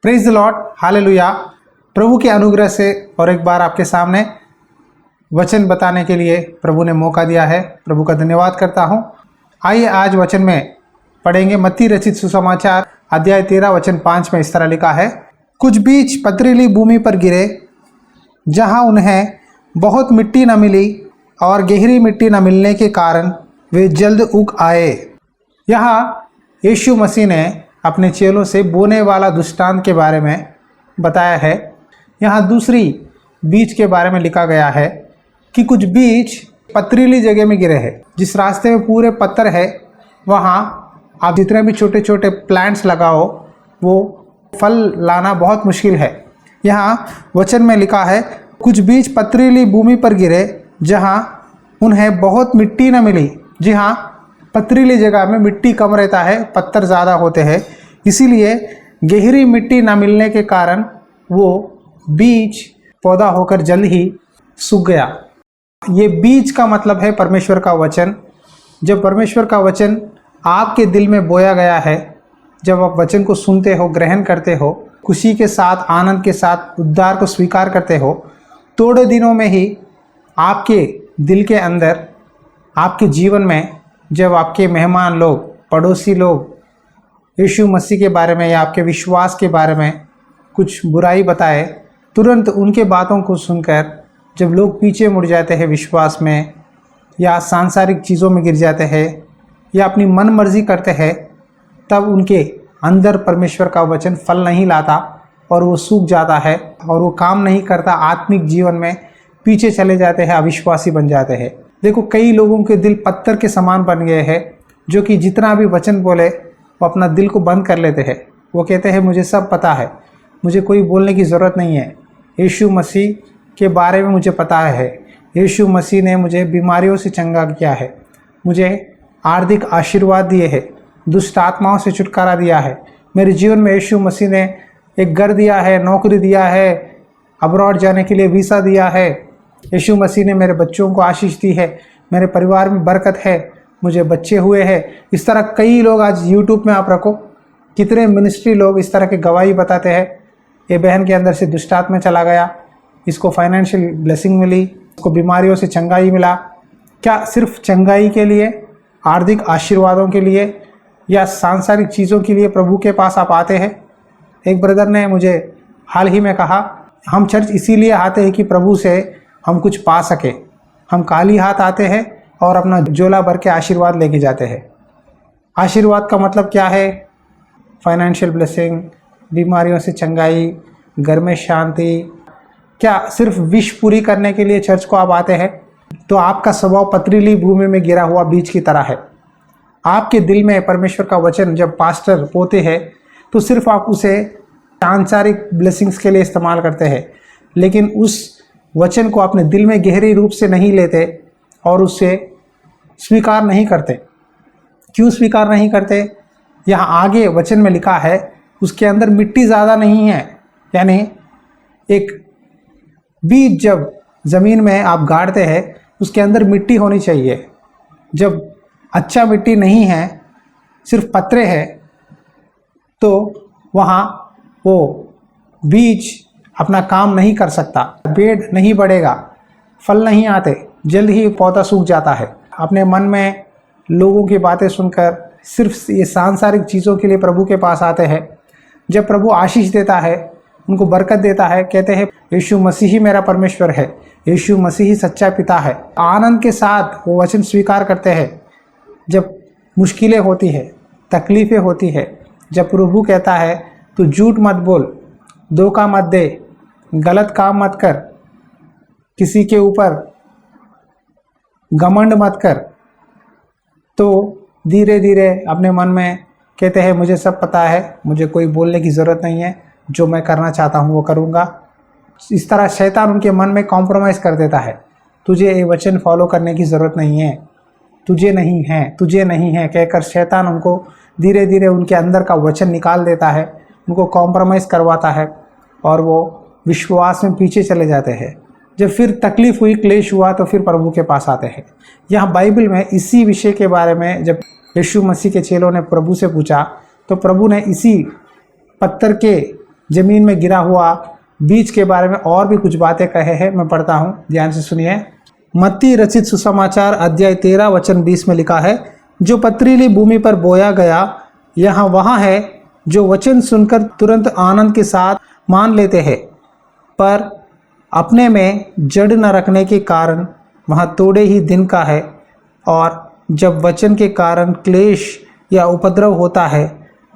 Praise the lord, hallelujah. प्रभु के अनुग्रह से और एक बार आपके सामने वचन बताने के लिए प्रभु ने मौका दिया है। प्रभु का धन्यवाद करता हूँ। आइए आज वचन में पढ़ेंगे मत्ती रचित सुसमाचार अध्याय 13 वचन 5 में इस तरह लिखा है। कुछ बीज पथरीली भूमि पर गिरे, जहाँ उन्हें बहुत मिट्टी न मिली और गहरी मिट्टी न मिलने के कारण वे जल्द उग आए। यहाँ यीशु मसीह ने अपने चेलों से बोने वाला दृष्टांत के बारे में बताया है। यहाँ दूसरी बीज के बारे में लिखा गया है कि कुछ बीज पथरीली जगह में गिरे हैं। जिस रास्ते में पूरे पत्थर है, वहाँ आप जितने भी छोटे छोटे प्लांट्स लगाओ, वो फल लाना बहुत मुश्किल है। यहाँ वचन में लिखा है, कुछ बीज पथरीली भूमि पर गिरे, जहाँ उन्हें बहुत मिट्टी न मिली। जी हाँ, पथरीली जगह में मिट्टी कम रहता है, पत्थर ज़्यादा होते हैं, इसीलिए गहरी मिट्टी न मिलने के कारण वो बीज पौधा होकर जल्द ही सूख गया। ये बीज का मतलब है परमेश्वर का वचन। जब परमेश्वर का वचन आपके दिल में बोया गया है, जब आप वचन को सुनते हो, ग्रहण करते हो, खुशी के साथ, आनंद के साथ उद्धार को स्वीकार करते हो, थोड़े दिनों में ही आपके दिल के अंदर, आपके जीवन में, जब आपके मेहमान लोग, पड़ोसी लोग यीशु मसीह के बारे में या आपके विश्वास के बारे में कुछ बुराई बताए, तुरंत उनके बातों को सुनकर जब लोग पीछे मुड़ जाते हैं विश्वास में, या सांसारिक चीज़ों में गिर जाते हैं, या अपनी मन मर्जी करते हैं, तब उनके अंदर परमेश्वर का वचन फल नहीं लाता और वो सूख जाता है और वो काम नहीं करता। आत्मिक जीवन में पीछे चले जाते हैं, अविश्वासी बन जाते हैं। देखो, कई लोगों के दिल पत्थर के समान बन गए हैं, जो कि जितना भी वचन बोले वो अपना दिल को बंद कर लेते हैं। वो कहते हैं, मुझे सब पता है, मुझे कोई बोलने की ज़रूरत नहीं है। यीशु मसीह के बारे में मुझे पता है। यीशु मसीह ने मुझे बीमारियों से चंगा किया है, मुझे आर्थिक आशीर्वाद दिए हैं, दुष्ट आत्माओं से छुटकारा दिया है। मेरे जीवन में यीशु मसीह ने एक घर दिया है, नौकरी दिया है, अब्रॉड जाने के लिए वीज़ा दिया है। यीशु मसीह ने मेरे बच्चों को आशीष दी है, मेरे परिवार में बरकत है, मुझे बच्चे हुए हैं। इस तरह कई लोग, आज यूट्यूब में आप रखो, कितने मिनिस्ट्री लोग इस तरह की गवाही बताते हैं। ये बहन के अंदर से दुष्ट आत्मा चला गया, इसको फाइनेंशियल ब्लेसिंग मिली, इसको बीमारियों से चंगाई मिला। क्या सिर्फ चंगाई के लिए, आर्थिक आशीर्वादों के लिए या सांसारिक चीज़ों के लिए प्रभु के पास आप आते हैं? एक ब्रदर ने मुझे हाल ही में कहा, हम चर्च इसीलिए आते हैं कि प्रभु से हम कुछ पा सके। हम खाली हाथ आते हैं और अपना झोला भर के आशीर्वाद लेके जाते हैं। आशीर्वाद का मतलब क्या है? फाइनेंशियल ब्लेसिंग, बीमारियों से चंगाई, घर में शांति। क्या सिर्फ विश पूरी करने के लिए चर्च को आप आते हैं? तो आपका स्वभाव पथरीली भूमि में गिरा हुआ बीज की तरह है। आपके दिल में परमेश्वर का वचन जब पास्टर बोते हैं, तो सिर्फ आप उसे सांसारिक ब्लेसिंग्स के लिए इस्तेमाल करते हैं, लेकिन उस वचन को अपने दिल में गहरी रूप से नहीं लेते और उससे स्वीकार नहीं करते। क्यों स्वीकार नहीं करते? यहाँ आगे वचन में लिखा है, उसके अंदर मिट्टी ज़्यादा नहीं है। यानी एक बीज जब ज़मीन में आप गाड़ते हैं, उसके अंदर मिट्टी होनी चाहिए। जब अच्छा मिट्टी नहीं है, सिर्फ पत्थर है, तो वहाँ वो बीज अपना काम नहीं कर सकता, पेड़ नहीं बढ़ेगा, फल नहीं आते, जल्द ही पौधा सूख जाता है। अपने मन में लोगों की बातें सुनकर सिर्फ ये सांसारिक चीज़ों के लिए प्रभु के पास आते हैं। जब प्रभु आशीष देता है, उनको बरकत देता है, कहते हैं यीशु मसीह ही मेरा परमेश्वर है, यीशु मसीह ही सच्चा पिता है, आनंद के साथ वो वचन स्वीकार करते हैं। जब मुश्किलें होती है, तकलीफ़ें होती है, जब प्रभु कहता है तू झूठ मत बोल, धोखा मत दे, गलत काम मत कर, किसी के ऊपर घमंड मत कर, तो धीरे धीरे अपने मन में कहते हैं मुझे सब पता है, मुझे कोई बोलने की ज़रूरत नहीं है, जो मैं करना चाहता हूँ वो करूँगा। इस तरह शैतान उनके मन में कॉम्प्रोमाइज़ कर देता है। तुझे ये वचन फॉलो करने की ज़रूरत नहीं है, तुझे नहीं है, तुझे नहीं है कहकर शैतान उनको धीरे धीरे उनके अंदर का वचन निकाल देता है, उनको कॉम्प्रोमाइज़ करवाता है और वो विश्वास में पीछे चले जाते हैं। जब फिर तकलीफ़ हुई, क्लेश हुआ, तो फिर प्रभु के पास आते हैं। यहाँ बाइबल में इसी विषय के बारे में जब यीशु मसीह के चेलों ने प्रभु से पूछा, तो प्रभु ने इसी पत्थर के ज़मीन में गिरा हुआ बीज के बारे में और भी कुछ बातें कहे हैं। मैं पढ़ता हूँ, ध्यान से सुनिए। मत्ती रचित सुसमाचार अध्याय 13 वचन 20 में लिखा है, जो पथरीली भूमि पर बोया गया यहाँ वहाँ है, जो वचन सुनकर तुरंत आनंद के साथ मान लेते हैं, पर अपने में जड़ न रखने के कारण वहाँ थोड़े ही दिन का है, और जब वचन के कारण क्लेश या उपद्रव होता है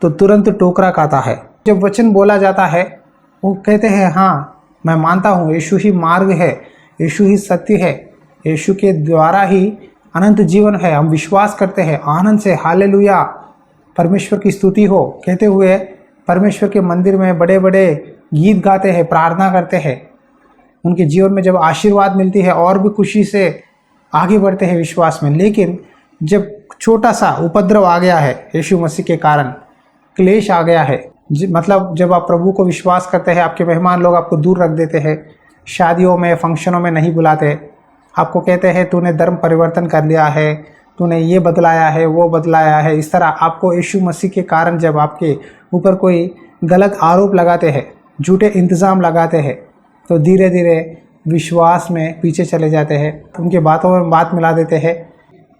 तो तुरंत टोकरा खाता है। जब वचन बोला जाता है वो कहते हैं हाँ मैं मानता हूँ यीशु ही मार्ग है, यीशु ही सत्य है, यीशु के द्वारा ही अनंत जीवन है, हम विश्वास करते हैं आनंद से, हालेलुया, परमेश्वर की स्तुति हो कहते हुए परमेश्वर के मंदिर में बड़े बड़े गीत गाते हैं, प्रार्थना करते हैं। उनके जीवन में जब आशीर्वाद मिलती है और भी खुशी से आगे बढ़ते हैं विश्वास में। लेकिन जब छोटा सा उपद्रव आ गया है, यीशु मसीह के कारण क्लेश आ गया है, मतलब जब आप प्रभु को विश्वास करते हैं, आपके मेहमान लोग आपको दूर रख देते हैं, शादियों में फंक्शनों में नहीं बुलाते, आपको कहते हैं तूने धर्म परिवर्तन कर लिया है, तूने ये बदलाया है, वो बदलाया है, इस तरह आपको यीशु मसीह के कारण जब आपके ऊपर कोई गलत आरोप लगाते हैं, झूठे इंतज़ाम लगाते हैं, तो धीरे धीरे विश्वास में पीछे चले जाते हैं, उनके बातों में बात मिला देते हैं।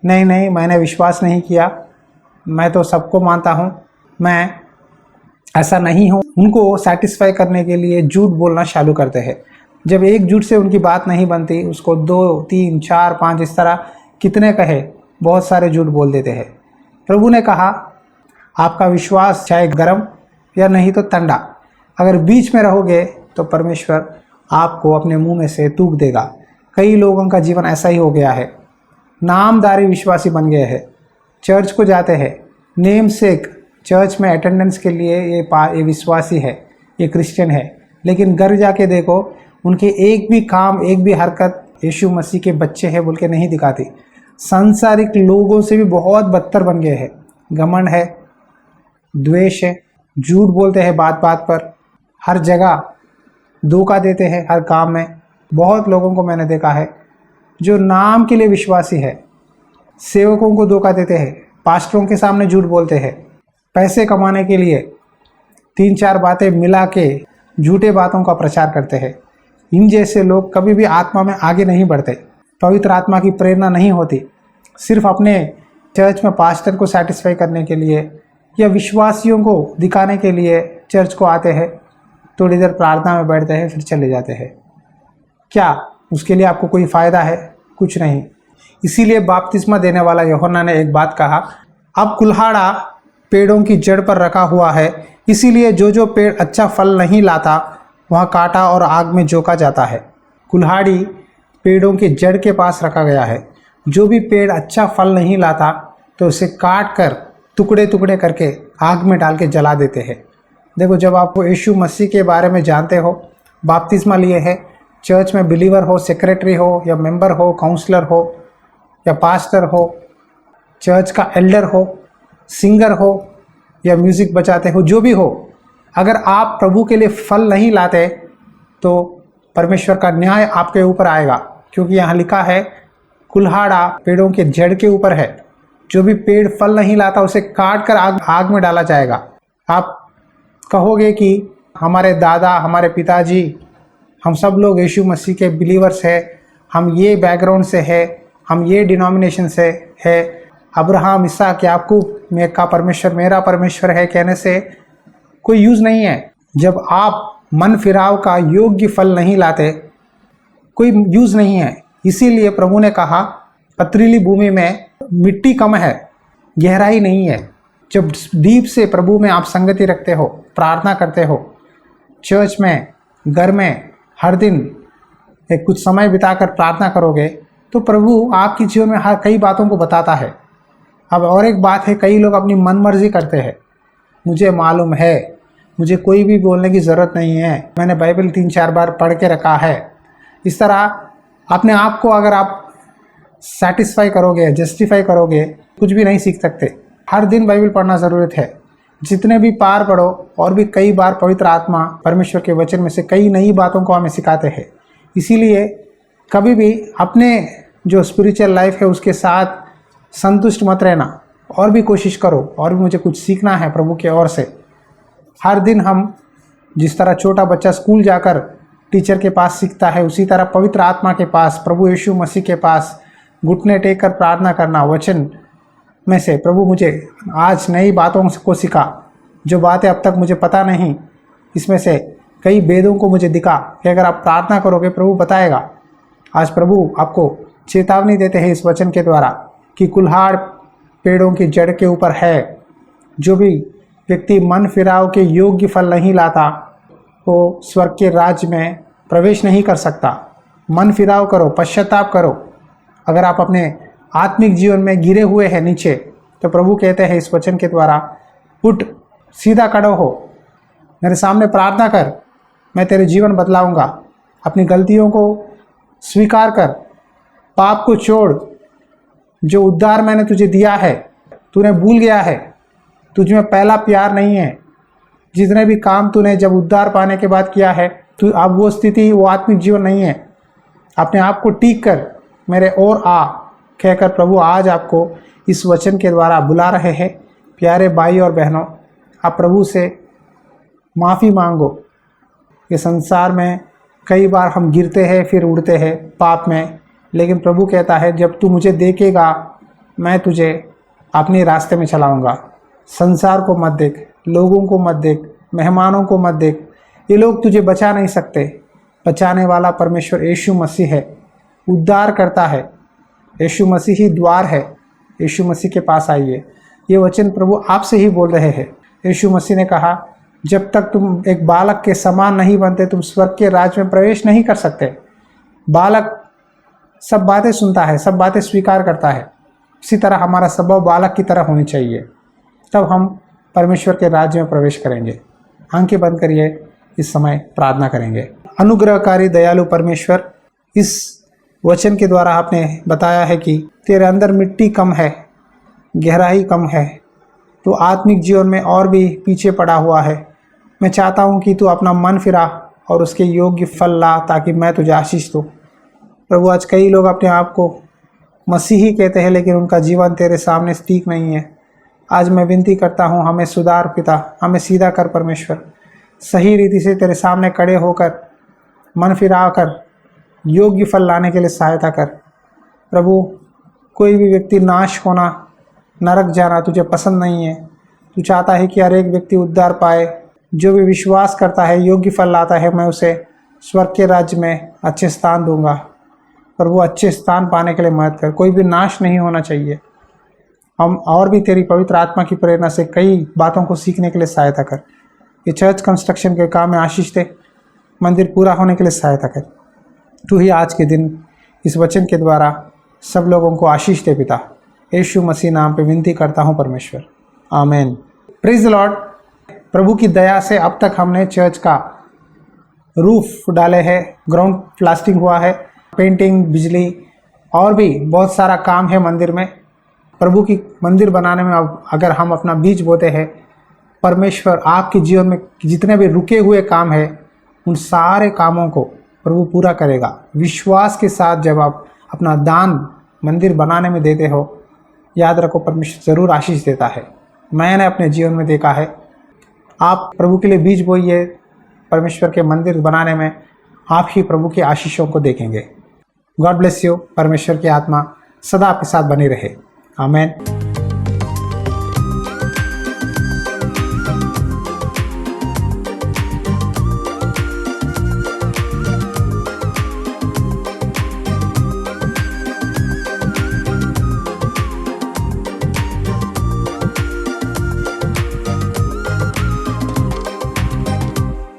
नहीं नहीं, मैंने विश्वास नहीं किया, मैं तो सबको मानता हूँ, मैं ऐसा नहीं हूँ। उनको सेटिस्फाई करने के लिए झूठ बोलना चालू करते हैं। जब एक झूठ से उनकी बात नहीं बनती, उसको 2, 3, 4, 5 इस तरह कितने कहे, बहुत सारे झूठ बोल देते हैं। प्रभु ने कहा आपका विश्वास चाहे गर्म या नहीं तो ठंडा, अगर बीच में रहोगे तो परमेश्वर आपको अपने मुंह में से थूक देगा। कई लोगों का जीवन ऐसा ही हो गया है, नामधारी विश्वासी बन गए हैं, चर्च को जाते हैं, नेम सेक चर्च में अटेंडेंस के लिए ये विश्वासी है, ये क्रिश्चियन है, लेकिन घर जाके देखो उनके एक भी काम, एक भी हरकत यीशु मसीह के बच्चे हैं बोल के नहीं दिखाती। सांसारिक लोगों से भी बहुत बदतर बन गए हैं। घमंड है, द्वेष है, झूठ बोलते हैं बात बात पर, हर जगह धोखा देते हैं, हर काम में। बहुत लोगों को मैंने देखा है जो नाम के लिए विश्वासी है, सेवकों को धोखा देते हैं, पास्टरों के सामने झूठ बोलते हैं, पैसे कमाने के लिए 3-4 बातें मिला के झूठे बातों का प्रचार करते हैं। इन जैसे लोग कभी भी आत्मा में आगे नहीं बढ़ते, पवित्र आत्मा की प्रेरणा नहीं होती, सिर्फ अपने चर्च में पास्टर को सेटिस्फाई करने के लिए या विश्वासियों को दिखाने के लिए चर्च को आते हैं, थोड़ी देर प्रार्थना में बैठते हैं, फिर चले जाते हैं। क्या उसके लिए आपको कोई फ़ायदा है? कुछ नहीं। इसीलिए बपतिस्मा देने वाला यूहन्ना ने एक बात कहा, अब कुल्हाड़ा पेड़ों की जड़ पर रखा हुआ है, इसीलिए जो जो पेड़ अच्छा फल नहीं लाता वहाँ काटा और आग में झोंका जाता है। कुल्हाड़ी पेड़ों के जड़ के पास रखा गया है। जो भी पेड़ अच्छा फल नहीं लाता तो उसे काट कर टुकड़े टुकड़े करके आग में डाल के जला देते हैं। देखो, जब आप यीशु मसीह के बारे में जानते हो, बपतिस्मा लिए है, चर्च में बिलीवर हो, सेक्रेटरी हो या मेंबर हो, काउंसलर हो या पास्टर हो, चर्च का एल्डर हो, सिंगर हो या म्यूज़िक बजाते हो, जो भी हो, अगर आप प्रभु के लिए फल नहीं लाते तो परमेश्वर का न्याय आपके ऊपर आएगा। क्योंकि यहाँ लिखा है कुल्हाड़ा पेड़ों के जड़ के ऊपर है। जो भी पेड़ फल नहीं लाता उसे काट कर आग में डाला जाएगा। आप कहोगे कि हमारे दादा, हमारे पिताजी, हम सब लोग यीशु मसीह के बिलीवर्स हैं, हम ये बैकग्राउंड से है, हम ये डिनोमिनेशन से है, अब्राहम, इसहाक, याकूब में का परमेश्वर मेरा परमेश्वर है कहने से कोई यूज़ नहीं है। जब आप मन फिराव का योग्य फल नहीं लाते, कोई यूज़ नहीं है। इसीलिए प्रभु ने कहा पथरीली भूमि में मिट्टी कम है, गहराई नहीं है। जब डीप से प्रभु में आप संगति रखते हो, प्रार्थना करते हो, चर्च में, घर में हर दिन एक कुछ समय बिताकर प्रार्थना करोगे तो प्रभु आपकी जीवन में हर कई बातों को बताता है। अब और एक बात है, कई लोग अपनी मनमर्जी करते हैं। मुझे मालूम है, मुझे कोई भी बोलने की ज़रूरत नहीं है, मैंने बाइबल 3-4 बार पढ़ के रखा है। इस तरह अपने आप को अगर आप सेटिस्फाई करोगे, जस्टिफाई करोगे, कुछ भी नहीं सीख सकते। हर दिन बाइबल पढ़ना ज़रूरत है। जितने भी पार पढ़ो, और भी कई बार पवित्र आत्मा परमेश्वर के वचन में से कई नई बातों को हमें सिखाते हैं। इसीलिए कभी भी अपने जो स्पिरिचुअल लाइफ है उसके साथ संतुष्ट मत रहना, और भी कोशिश करो, और भी मुझे कुछ सीखना है प्रभु के ओर से। हर दिन हम जिस तरह छोटा बच्चा स्कूल जाकर टीचर के पास सीखता है, उसी तरह पवित्र आत्मा के पास, प्रभु यीशु मसीह के पास घुटने टेक कर प्रार्थना करना। वचन में से प्रभु मुझे आज नई बातों को सिखा, जो बातें अब तक मुझे पता नहीं, इसमें से कई भेदों को मुझे दिखा कि अगर आप प्रार्थना करोगे प्रभु बताएगा। आज प्रभु आपको चेतावनी देते हैं इस वचन के द्वारा कि कुल्हाड़ पेड़ों की जड़ के ऊपर है। जो भी व्यक्ति मन फिराव के योग्य फल नहीं लाता वो स्वर्ग के राज्य में प्रवेश नहीं कर सकता। मन फिराव करो, पश्चाताप करो। अगर आप अपने आत्मिक जीवन में गिरे हुए हैं नीचे, तो प्रभु कहते हैं इस वचन के द्वारा, उठ, सीधा खड़ो हो, मेरे सामने प्रार्थना कर, मैं तेरे जीवन बदलाऊंगा। अपनी गलतियों को स्वीकार कर, पाप को छोड़। जो उद्धार मैंने तुझे दिया है तूने भूल गया है, तुझ में पहला प्यार नहीं है। जितने भी काम तूने जब उद्धार पाने के बाद किया है, तू अब वो स्थिति, वो आत्मिक जीवन नहीं है। अपने आप को ठीक कर, मेरे और आ कहकर प्रभु आज आपको इस वचन के द्वारा बुला रहे हैं। प्यारे भाई और बहनों, आप प्रभु से माफ़ी मांगो। ये संसार में कई बार हम गिरते हैं फिर उड़ते हैं पाप में, लेकिन प्रभु कहता है जब तू मुझे देखेगा मैं तुझे अपने रास्ते में चलाऊंगा। संसार को मत देख, लोगों को मत देख, मेहमानों को मत देख, ये लोग तुझे बचा नहीं सकते। बचाने वाला परमेश्वर यीशु मसीह है, उद्धार करता है। यीशु मसीह ही द्वार है। यीशु मसीह के पास आइए। ये वचन प्रभु आपसे ही बोल रहे हैं। यीशु मसीह ने कहा, जब तक तुम एक बालक के समान नहीं बनते तुम स्वर्ग के राज्य में प्रवेश नहीं कर सकते। बालक सब बातें सुनता है, सब बातें स्वीकार करता है। इसी तरह हमारा स्वभाव बालक की तरह होनी चाहिए, तब हम परमेश्वर के राज्य में प्रवेश करेंगे। आंखें बंद करिए, इस समय प्रार्थना करेंगे। अनुग्रहकारी दयालु परमेश्वर, इस वचन के द्वारा आपने बताया है कि तेरे अंदर मिट्टी कम है, गहराई कम है, तो आत्मिक जीवन में और भी पीछे पड़ा हुआ है। मैं चाहता हूँ कि तू अपना मन फिरा और उसके योग्य फल ला, ताकि मैं तुझे आशीष दूँ। प्रभु, आज कई लोग अपने आप को मसीही कहते हैं, लेकिन उनका जीवन तेरे सामने ठीक नहीं है। आज मैं विनती करता हूँ, हमें सुधार पिता, हमें सीधा कर परमेश्वर। सही रीति से तेरे सामने खड़े होकर मन फिरा कर योग्य फल लाने के लिए सहायता कर। प्रभु, कोई भी व्यक्ति नाश होना, नरक जाना तुझे पसंद नहीं है। तू चाहता है कि हर एक व्यक्ति उद्धार पाए। जो भी विश्वास करता है, योग्य फल लाता है, मैं उसे स्वर्ग के राज्य में अच्छे स्थान दूंगा। प्रभु, अच्छे स्थान पाने के लिए मदद कर। कोई भी नाश नहीं होना चाहिए। हम और भी तेरी पवित्र आत्मा की प्रेरणा से कई बातों को सीखने के लिए सहायता कर। ये चर्च कंस्ट्रक्शन के काम में आशीष दे, मंदिर पूरा होने के लिए सहायता कर। तू ही आज के दिन इस वचन के द्वारा सब लोगों को आशीष दे पिता। यीशु मसीह नाम पे विनती करता हूँ परमेश्वर, आमीन। Praise the Lord. प्रभु की दया से अब तक हमने चर्च का रूफ डाले हैं, ग्राउंड प्लास्टिंग हुआ है, पेंटिंग, बिजली और भी बहुत सारा काम है मंदिर में। प्रभु की मंदिर बनाने में अब अगर हम अपना बीज बोते हैं, परमेश्वर आपके जीवन में जितने भी रुके हुए काम हैं उन सारे कामों को प्रभु पूरा करेगा। विश्वास के साथ जब आप अपना दान मंदिर बनाने में देते हो, याद रखो परमेश्वर ज़रूर आशीष देता है। मैंने अपने जीवन में देखा है। आप प्रभु के लिए बीज बोइए, परमेश्वर के मंदिर बनाने में आप ही प्रभु के आशीषों को देखेंगे। God bless you. परमेश्वर की आत्मा सदा आपके साथ बनी रहे। आमीन।